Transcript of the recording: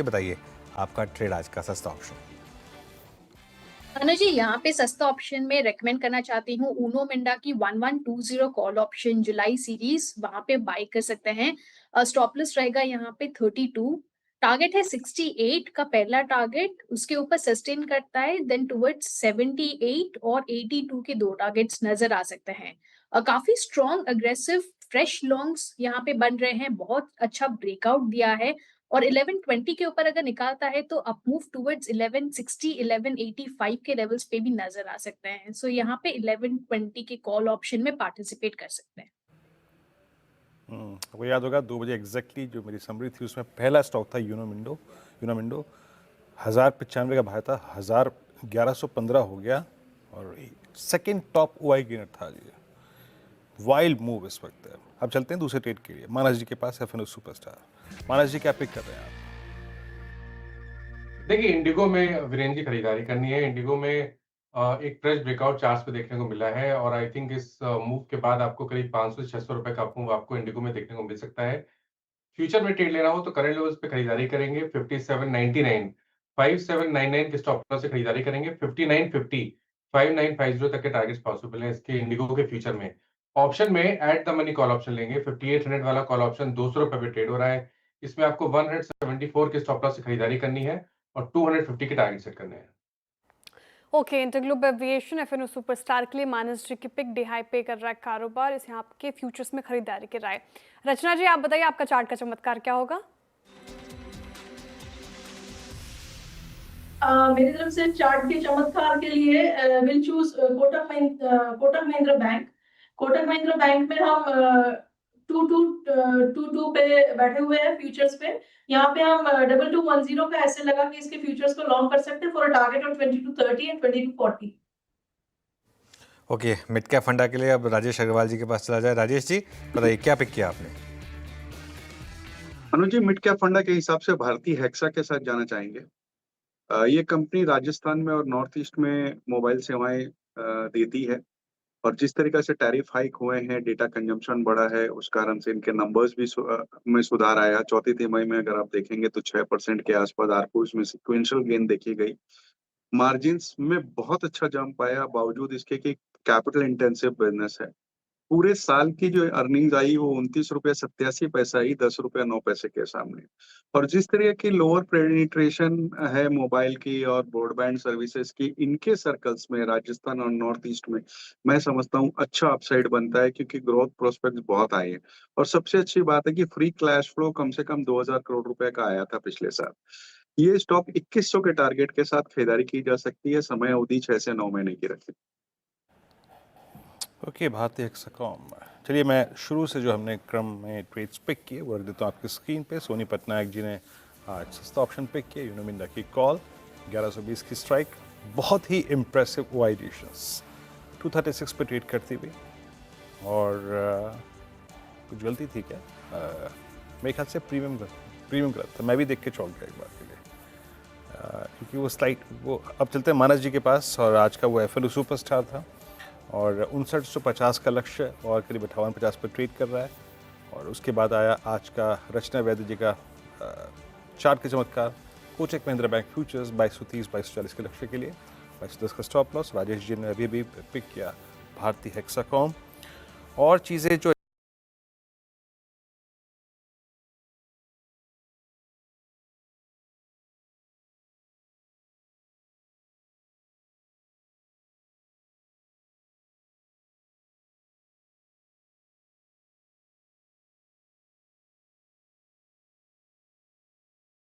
बताइए आपका ट्रेड आज का सस्ता ऑप्शन। अनुज जी, यहाँ पे सस्ता ऑप्शन में रेकमेंड करना चाहती हूँ ऊनो मिंडा की 1120 कॉल ऑप्शन जुलाई सीरीज। वहां पे बाय कर सकते हैं। स्टॉप लॉस रहेगा यहाँ पे 32। टारगेट है 68 का पहला टारगेट, उसके ऊपर सस्टेन करता है देन टुवर्ड्स 78 और 82 के दो टारगेट्स नजर आ सकते हैं। काफी स्ट्रॉन्ग अग्रेसिव फ्रेश लॉन्ग्स यहाँ पे बन रहे हैं, बहुत अच्छा ब्रेकआउट दिया है। और 1120 के ऊपर अगर निकालता है तो अप मूव टुवर्ड्स 1160 1185 के लेवल्स पे भी नजर आ सकते हैं। सो यहाँ पे 1120 के कॉल ऑप्शन में पार्टिसिपेट कर सकते हैं। आपको याद होगा 2 बजे एग्जैक्टली जो मेरी समरी थी उसमें पहला स्टॉक था यूनो मिंडो 1095 का भाई था, 1115 हो गया और सेकंड टॉप ओआई गेनर था ये। वाइल्ड मूव इस वक्त है। अब चलते हैं दूसरे ट्रेड के लिए। मानस जी के पास एफएनओ सुपरस्टार। मानस जी क्या पिक कर रहे हैं आप? देखिए, इंडिगो में वीरेन की खरीदारी करनी है। इंडिगो में एक फ्रेश ब्रेकआउट चार्ट्स पे देखने को मिला है और आई थिंक इस मूव के बाद आपको करीब 500 से 600 रुपए का मूव आपको इंडिगो में देखने को मिल सकता है। फ्यूचर में ट्रेड लेना हो तो करंट लेवल्स पे खरीदारी करेंगे 57.99, 5799 के स्टॉप लॉस से खरीदारी करेंगे। 5950, 5950 तक के टारगेट्स पॉसिबल है इसके इंडिगो के फ्यूचर में। ऑप्शन में at the money call option लेंगे। 5800 वाला कॉल ऑप्शन 200 रुपए पे ट्रेड हो रहा है। इसमें आपको 174 के स्टॉप लॉस से खरीदारी करनी है और 250 के टारगेट सेट करने हैं। Okay, InterGlobe Aviation FNO superstar के लिए मानस जी की पिक डिहाई पे कर रहा है कारोबार, इसे आपके फ्यूचर्स में खरीदारी के राय। रचना जी, आप बताइए आपका चार्ट का चमत्कार क्या होगा? मेरी तरफ से चार्ट के चमत्कार के लिए will choose Kotak Mahindra bank. Kotak Mahindra bank में हम 2222 पे बैठे हुए हैं फ्यूचर्स पे। यहाँ पे हम 2210 का ऐसे लगा कि इसके फ्यूचर्स को लॉन्ग कर सकते हैं for a target of 2230 and 2240। Okay, mid cap फंडा के लिए अब राजेश अग्रवाल जी के पास चला जाए। राजेश जी बताइए क्या पिक किया आपने? अनुज जी, मिड कैप फंडा के हिसाब से भारतीय हेक्सा के साथ जाना चाहेंगे। ये कंपनी राजस्थान में और नॉर्थ ईस्ट में मोबाइल सेवाएं देती है और जिस तरीके से टैरिफ हाइक हुए हैं, डेटा कंजम्पशन बढ़ा है, उस कारण से इनके नंबर्स भी में सुधार आया। चौथी तिमाही में अगर आप देखेंगे तो 6% के आसपास आरपू में सिक्वेंशियल गेन देखी गई। मार्जिन्स में बहुत अच्छा जंप आया बावजूद इसके कि कैपिटल इंटेंसिव बिजनेस है। पूरे साल की जो अर्निंग्स आई वो 29 रुपये 87 पैसा आई, 10 रुपये 9 पैसे के सामने। और जिस तरह की लोअर पेनिट्रेशन है मोबाइल की और ब्रॉडबैंड सर्विसेज की इनके सर्कल्स में राजस्थान और नॉर्थ ईस्ट में, मैं समझता हूँ अच्छा अपसाइड बनता है क्योंकि ग्रोथ प्रोस्पेक्ट बहुत आए हैं। और सबसे अच्छी बात है कि फ्री कैश फ्लो कम से कम 2000 करोड़ रुपए का आया था पिछले साल। ये स्टॉक 2100 के टारगेट के साथ खरीदारी की जा सकती है। समय अवधि 6 से 9 महीने की रखें। ओके, भारतीय हेक्साकॉम। चलिए मैं शुरू से जो हमने क्रम में ट्रेड्स पिक किए वो रख देता हूँ आपकी स्क्रीन पे। सोनी पटनायक जी ने आज सस्ता ऑप्शन पिक किया, यूनो मिंडा की कॉल 1120 की स्ट्राइक, बहुत ही इम्प्रेसिव ओआई एडिशंस 236 पे ट्रेड करती हुई। और कुछ गलती थी क्या? मेरे ख्याल से प्रीमियम गलत था, मैं भी देख के चौंक गया एक बार के लिए क्योंकि वो स्लाइड वो। अब चलते हैं मानस जी के पास और आज का वो एफएनओ सुपरस्टार था और 5950 का लक्ष्य और करीब 5850 पर ट्रेड कर रहा है। और उसके बाद आया आज का रचना वैद्य जी का चार्ट के चमत्कार, कोटक महिंद्रा बैंक फ्यूचर्स 2230 2240 के लक्ष्य के लिए 2210 का स्टॉप लॉस। राजेश जी ने अभी पिक किया भारतीय हेक्साकॉम। और चीज़ें जो